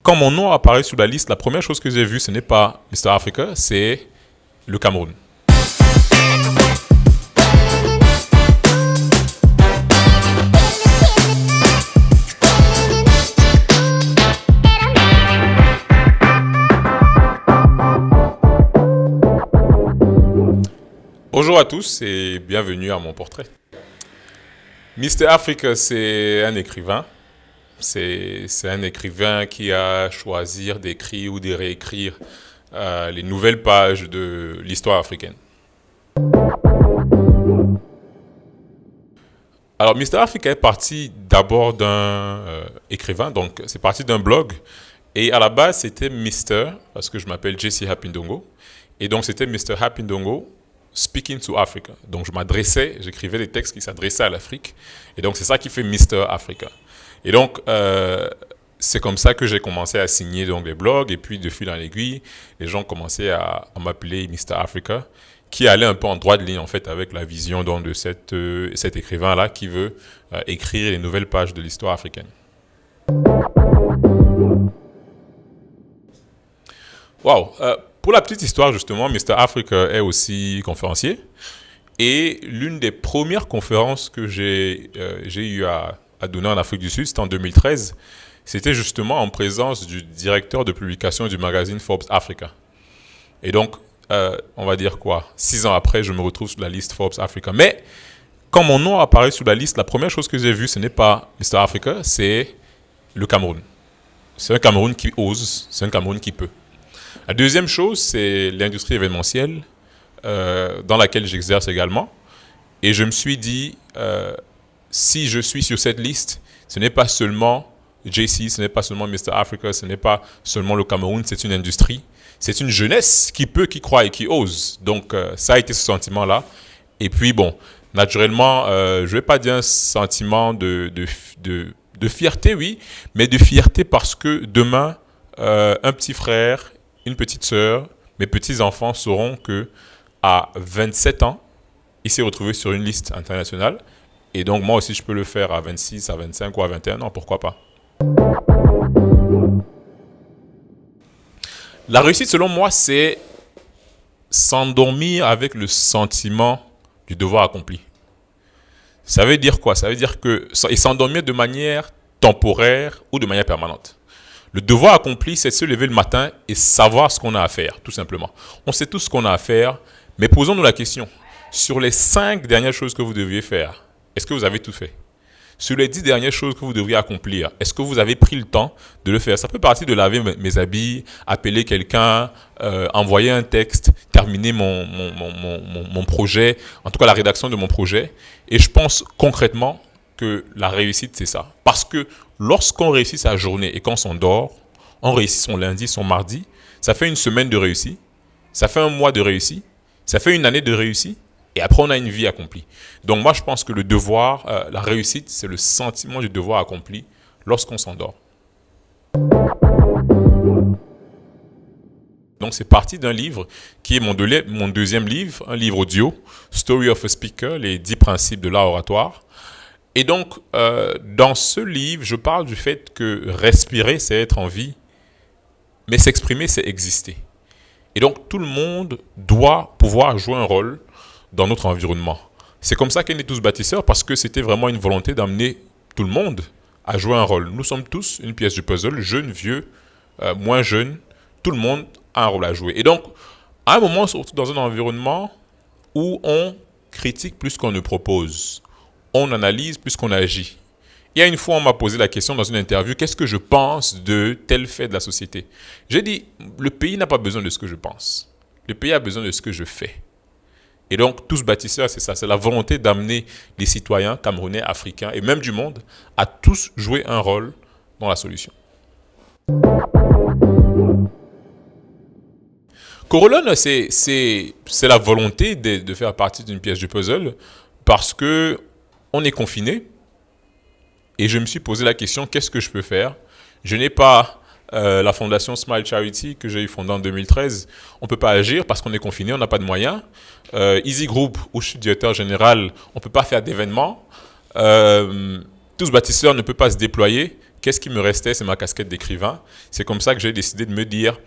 quand mon nom apparaît sur la liste, la première chose que j'ai vue, ce n'est pas Mr. Africa, c'est le Cameroun. Bonjour à tous et bienvenue à mon portrait. Mr. Africa, c'est un écrivain. C'est un écrivain qui a choisi d'écrire ou de réécrire les nouvelles pages de l'histoire africaine. Alors, Mr. Africa est parti d'abord d'un écrivain, donc c'est parti d'un blog. Et à la base, c'était Mr. parce que je m'appelle Jesse Hapindongo. Et donc, c'était Mr. Hapindongo Speaking to Africa. Donc, j'écrivais des textes qui s'adressaient à l'Afrique. Et donc, c'est ça qui fait Mr. Africa. Et donc, c'est comme ça que j'ai commencé à signer donc, des blogs. Et puis, de fil en aiguille, les gens commençaient à m'appeler Mr. Africa, qui allait un peu en droite ligne, en fait, avec la vision donc, de cet écrivain-là qui veut écrire les nouvelles pages de l'histoire africaine. Wow! Pour la petite histoire, justement, Mr. Africa est aussi conférencier. Et l'une des premières conférences que j'ai eu à donner en Afrique du Sud, c'était en 2013. C'était justement en présence du directeur de publication du magazine Forbes Africa. Et donc, on va dire quoi, 6 ans après, je me retrouve sur la liste Forbes Africa. Mais quand mon nom apparaît sur la liste, la première chose que j'ai vue, ce n'est pas Mr. Africa, c'est le Cameroun. C'est un Cameroun qui ose, c'est un Cameroun qui peut. La deuxième chose, c'est l'industrie événementielle dans laquelle j'exerce également. Et je me suis dit, si je suis sur cette liste, ce n'est pas seulement JC, ce n'est pas seulement Mr. Africa, ce n'est pas seulement le Cameroun, c'est une industrie. C'est une jeunesse qui peut, qui croit et qui ose. Donc, ça a été ce sentiment-là. Et puis, bon, naturellement, je ne vais pas dire un sentiment de fierté, oui, mais de fierté parce que demain, un petit frère, une petite sœur, mes petits-enfants sauront qu'à 27 ans, il s'est retrouvé sur une liste internationale. Et donc, moi aussi, je peux le faire à 26, à 25 ou à 21 ans, pourquoi pas. La réussite, selon moi, c'est s'endormir avec le sentiment du devoir accompli. Ça veut dire quoi? Ça veut dire et s'endormir de manière temporaire ou de manière permanente. Le devoir accompli, c'est de se lever le matin et savoir ce qu'on a à faire, tout simplement. On sait tous ce qu'on a à faire, mais posons-nous la question. Sur les 5 dernières choses que vous deviez faire, est-ce que vous avez tout fait? Sur les 10 dernières choses que vous devriez accomplir, est-ce que vous avez pris le temps de le faire? Ça peut partir de laver mes habits, appeler quelqu'un, envoyer un texte, terminer mon projet, en tout cas la rédaction de mon projet. Et je pense concrètement que la réussite, c'est ça. Parce que lorsqu'on réussit sa journée et qu'on s'endort, on réussit son lundi, son mardi, ça fait une semaine de réussite, ça fait un mois de réussite, ça fait une année de réussite, et après on a une vie accomplie. Donc moi je pense que le devoir, la réussite, c'est le sentiment du devoir accompli lorsqu'on s'endort. Donc c'est parti d'un livre qui est mon deuxième livre, un livre audio, Story of a Speaker, les 10 principes de l'art oratoire. Et donc, dans ce livre, je parle du fait que respirer, c'est être en vie, mais s'exprimer, c'est exister. Et donc, tout le monde doit pouvoir jouer un rôle dans notre environnement. C'est comme ça qu'est né Tous Bâtisseurs, parce que c'était vraiment une volonté d'amener tout le monde à jouer un rôle. Nous sommes tous une pièce du puzzle, jeunes, vieux, moins jeunes, tout le monde a un rôle à jouer. Et donc, à un moment, surtout dans un environnement où on critique plus qu'on ne propose, on analyse plus qu'on agit. Il y a une fois, on m'a posé la question dans une interview, qu'est-ce que je pense de tel fait de la société? J'ai dit, le pays n'a pas besoin de ce que je pense. Le pays a besoin de ce que je fais. Et donc, Tous Bâtisseurs, c'est ça. C'est la volonté d'amener les citoyens camerounais, africains et même du monde à tous jouer un rôle dans la solution. Corolone, c'est la volonté de faire partie d'une pièce du puzzle parce que on est confiné et je me suis posé la question, qu'est-ce que je peux faire? Je n'ai pas la fondation Smile Charity que j'ai fondée en 2013. On ne peut pas agir parce qu'on est confiné, on n'a pas de moyens. Easy Group, où je suis directeur général, on ne peut pas faire d'événements. Tous Bâtisseurs ne peut pas se déployer. qu'est-ce qui me restait? C'est ma casquette d'écrivain. C'est comme ça que j'ai décidé de me dire,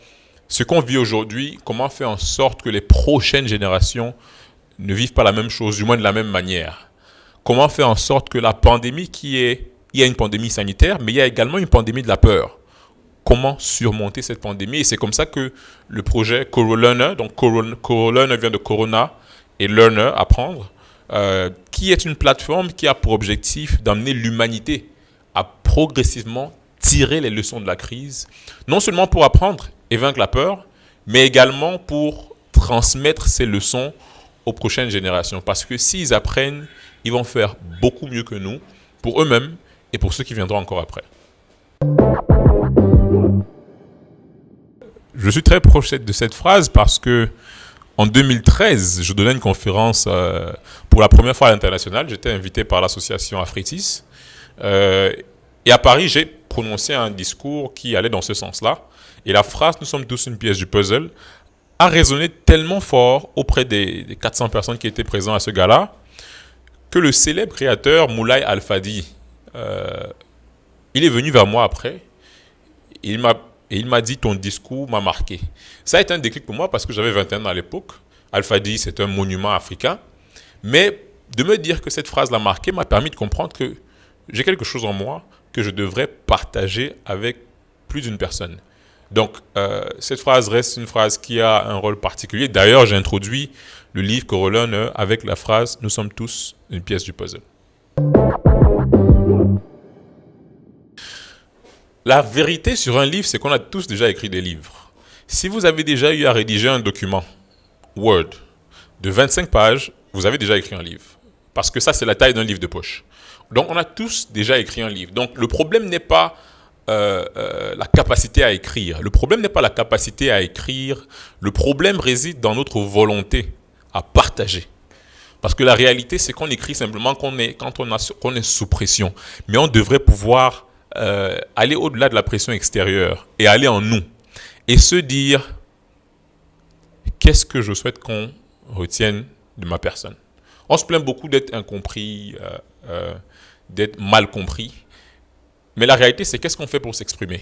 ce qu'on vit aujourd'hui, comment faire en sorte que les prochaines générations ne vivent pas la même chose, du moins de la même manière. Comment faire en sorte que la pandémie il y a une pandémie sanitaire, mais il y a également une pandémie de la peur. Comment surmonter cette pandémie? Et c'est comme ça que le projet CoroLearner, donc CoroLearner vient de Corona et Learner, apprendre, qui est une plateforme qui a pour objectif d'amener l'humanité à progressivement tirer les leçons de la crise, non seulement pour apprendre et vaincre la peur, mais également pour transmettre ces leçons aux prochaines générations. Parce que s'ils apprennent, ils vont faire beaucoup mieux que nous, pour eux-mêmes et pour ceux qui viendront encore après. Je suis très proche de cette phrase parce que en 2013, je donnais une conférence pour la première fois à l'international. J'étais invité par l'association Afritis. Et à Paris, j'ai prononcé un discours qui allait dans ce sens-là. Et la phrase « Nous sommes tous une pièce du puzzle » a résonné tellement fort auprès des 400 personnes qui étaient présentes à ce gala que le célèbre créateur Moulay Al-Fadi, il est venu vers moi après. Et il m'a dit « Ton discours m'a marqué ». Ça a été un déclic pour moi parce que j'avais 21 ans à l'époque. Al-Fadi, c'est un monument africain. Mais de me dire que cette phrase l'a marqué m'a permis de comprendre que j'ai quelque chose en moi que je devrais partager avec plus d'une personne. Donc, cette phrase reste une phrase qui a un rôle particulier. D'ailleurs, j'ai introduit le livre CoroLearner avec la phrase « Nous sommes tous une pièce du puzzle ». La vérité sur un livre, c'est qu'on a tous déjà écrit des livres. Si vous avez déjà eu à rédiger un document Word de 25 pages, vous avez déjà écrit un livre. Parce que ça, c'est la taille d'un livre de poche. Donc, on a tous déjà écrit un livre. Donc, le problème n'est pas la capacité à écrire. Le problème n'est pas la capacité à écrire. Le problème réside dans notre volonté à partager. Parce que la réalité, c'est qu'on écrit simplement quand on est sous pression. Mais on devrait pouvoir aller au-delà de la pression extérieure et aller en nous. Et se dire, qu'est-ce que je souhaite qu'on retienne de ma personne? On se plaint beaucoup d'être incompris, d'être mal compris. Mais la réalité, c'est qu'est-ce qu'on fait pour s'exprimer?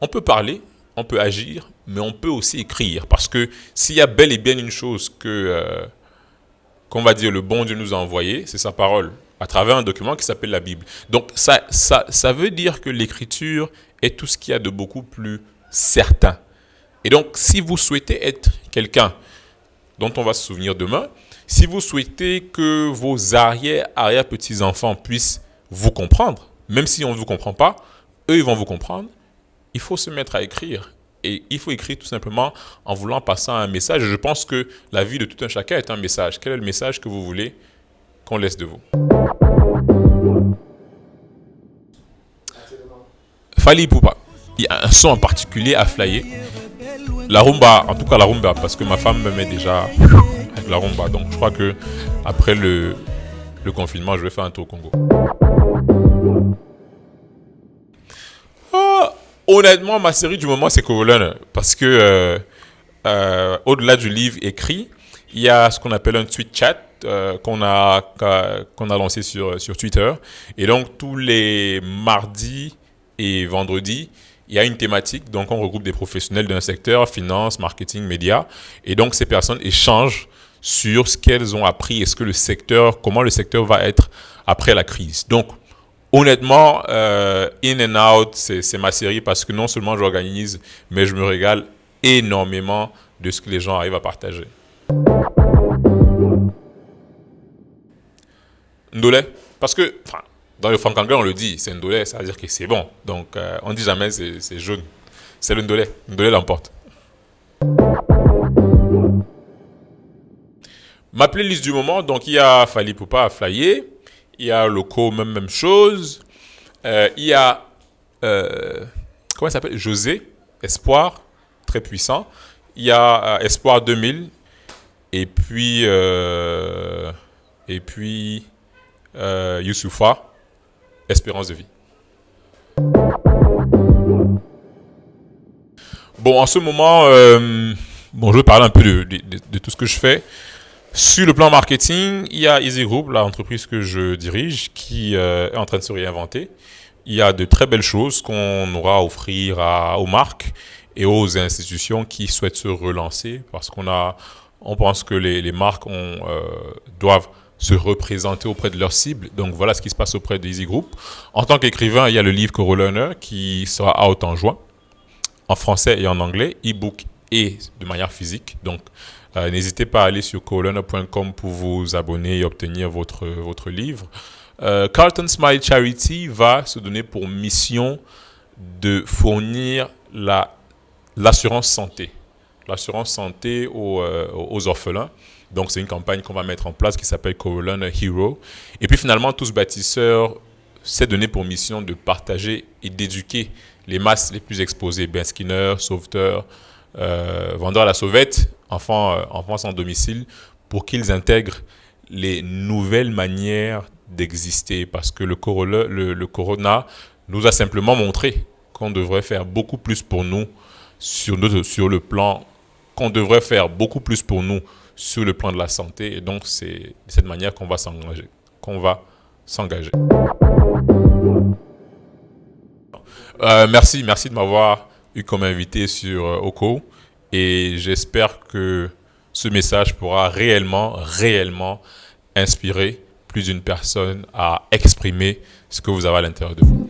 On peut parler, on peut agir, mais on peut aussi écrire. Parce que s'il y a bel et bien une chose qu'on va dire le bon Dieu nous a envoyé, c'est sa parole, à travers un document qui s'appelle la Bible. Donc ça veut dire que l'écriture est tout ce qu'il y a de beaucoup plus certain. Et donc, si vous souhaitez être quelqu'un dont on va se souvenir demain, si vous souhaitez que vos arrière-petits-enfants puissent vous comprendre, même si on ne vous comprend pas, eux, ils vont vous comprendre, il faut se mettre à écrire. Et il faut écrire tout simplement en voulant passer un message. Je pense que la vie de tout un chacun est un message. Quel est le message que vous voulez qu'on laisse de vous? Fally Ipupa. Il y a un son en particulier à flyer. La rumba, en tout cas la rumba, parce que ma femme me met déjà avec la rumba. Donc je crois que après le confinement, je vais faire un tour au Congo. Honnêtement, ma série du moment, c'est CoroLearner. Parce que au-delà du livre écrit, il y a ce qu'on appelle un tweet chat qu'on a lancé sur Twitter. Et donc, tous les mardis et vendredis, il y a une thématique. Donc, on regroupe des professionnels d'un secteur, finance, marketing, médias. Et donc, ces personnes échangent sur ce qu'elles ont appris et comment le secteur va être après la crise. Donc, honnêtement, In and Out, c'est ma série parce que non seulement j'organise, mais je me régale énormément de ce que les gens arrivent à partager. Ndolé, parce que dans le franc-anglais, on le dit, c'est Ndolé, ça veut dire que c'est bon. Donc, on ne dit jamais c'est jaune. C'est le Ndolé. Ndolé l'emporte. Ma playlist du moment, donc il y a Fally Ipupa à flyer. Il y a Loco, même chose. Il y a, comment il s'appelle? José, Espoir, très puissant. Il y a Espoir 2000. Et puis Youssoupha, Espérance de vie. Bon, en ce moment, je vais parler un peu de tout ce que je fais. Sur le plan marketing, il y a Easy Group, l'entreprise que je dirige, qui est en train de se réinventer. il y a de très belles choses qu'on aura à offrir aux marques et aux institutions qui souhaitent se relancer parce on pense que les marques doivent se représenter auprès de leurs cibles. Donc voilà ce qui se passe auprès d'Easy Group. En tant qu'écrivain, il y a le livre Corolearner qui sera out en juin, en français et en anglais, e-book et de manière physique. Donc n'hésitez pas à aller sur corolearner.com pour vous abonner et obtenir votre livre. Carlton Smile Charity va se donner pour mission de fournir l'assurance santé. L'assurance santé aux orphelins. Donc, c'est une campagne qu'on va mettre en place qui s'appelle Corolearner Hero. Et puis, finalement, Tous Bâtisseurs s'est donné pour mission de partager et d'éduquer les masses les plus exposées. Ben Skinner, sauveteurs, vendeurs à la sauvette, enfants sans domicile, pour qu'ils intègrent les nouvelles manières d'exister. Parce que le corona nous a simplement montré qu'on devrait faire beaucoup plus pour nous sur le plan, qu'on devrait faire beaucoup plus pour nous sur le plan de la santé. Et donc, c'est de cette manière qu'on va s'engager. Merci de m'avoir eu comme invité sur OCO. Et j'espère que ce message pourra réellement inspirer plus d'une personne à exprimer ce que vous avez à l'intérieur de vous.